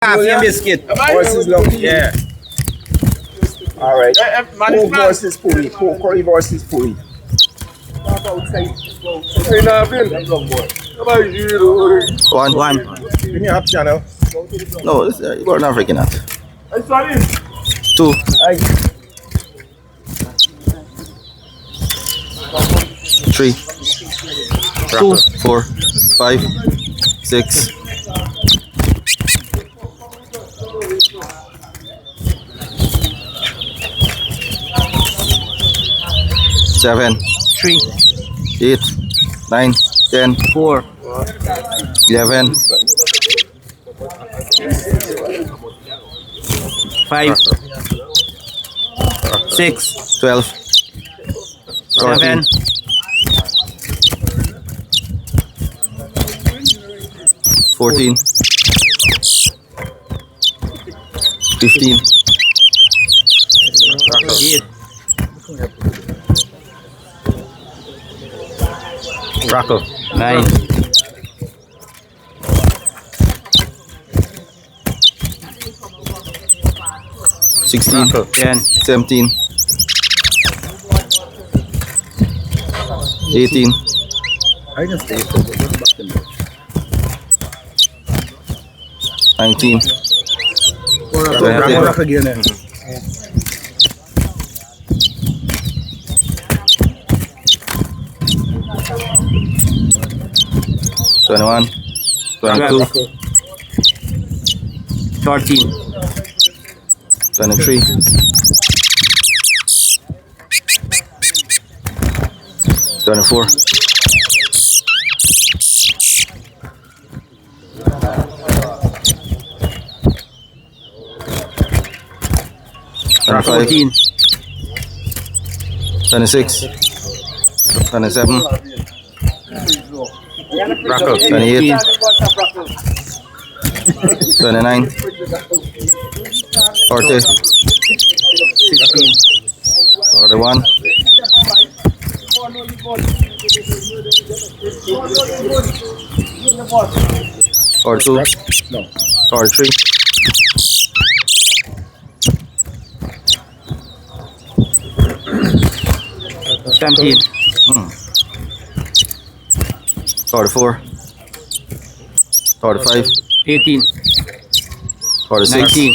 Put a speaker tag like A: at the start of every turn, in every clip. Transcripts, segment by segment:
A: Coffee and biscuit.
B: Horses love.
A: Yeah.
B: Alright. Pork versus puri. Pork curry versus puri.
A: One.
B: Give me a channel.
A: No, you're not freaking out. 2. 3. 2. 4. 5. 6. 7.
C: 3,
A: 8. 9. 10.
C: 4,
A: 11.
C: 5, 6,
A: 12.
C: 7,
A: 14. 15.
C: 8,
A: Rocco.
C: 9,
A: 16.
C: 10,
A: 17. 18. 19. 20. 21. 22.
C: 13,
A: 23. 24. 25.
C: 14,
A: 26. 27. 28. 29. 40.
C: 16,
A: 41. 42. 43.
C: 17,
A: 44. 45.
C: 18,
A: 46.
C: 19,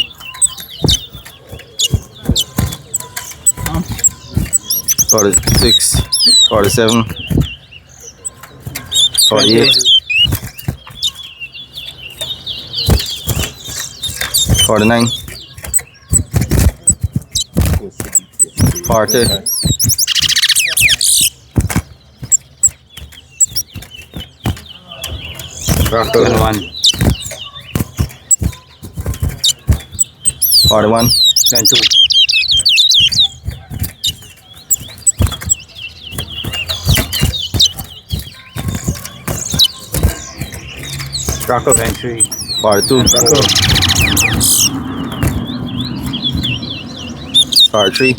A: 46. 47. 48. 49. 40.
C: 21,
A: 41.
C: 22, 23,
A: 42. 43.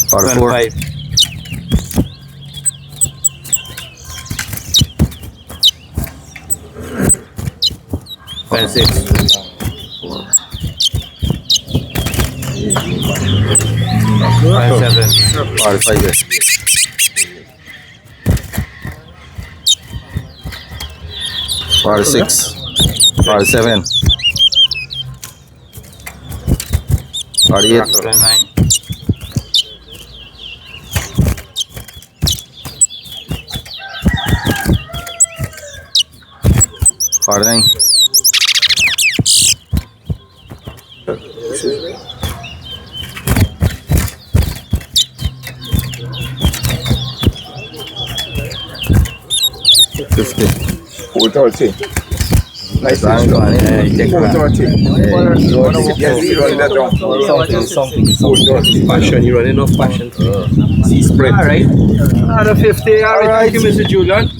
A: 44.
C: 25, 26, 27,
A: 45. Yes. 46. 47. 48.
C: 29,
A: 49. 50.
B: 430. Nice.
A: I'm going in.
B: 430. Yes, you run that down.
A: Something.
D: Passion, you run enough passion.
B: See spread.
D: Alright. Another 50. Alright, thank you, Mr. Julian.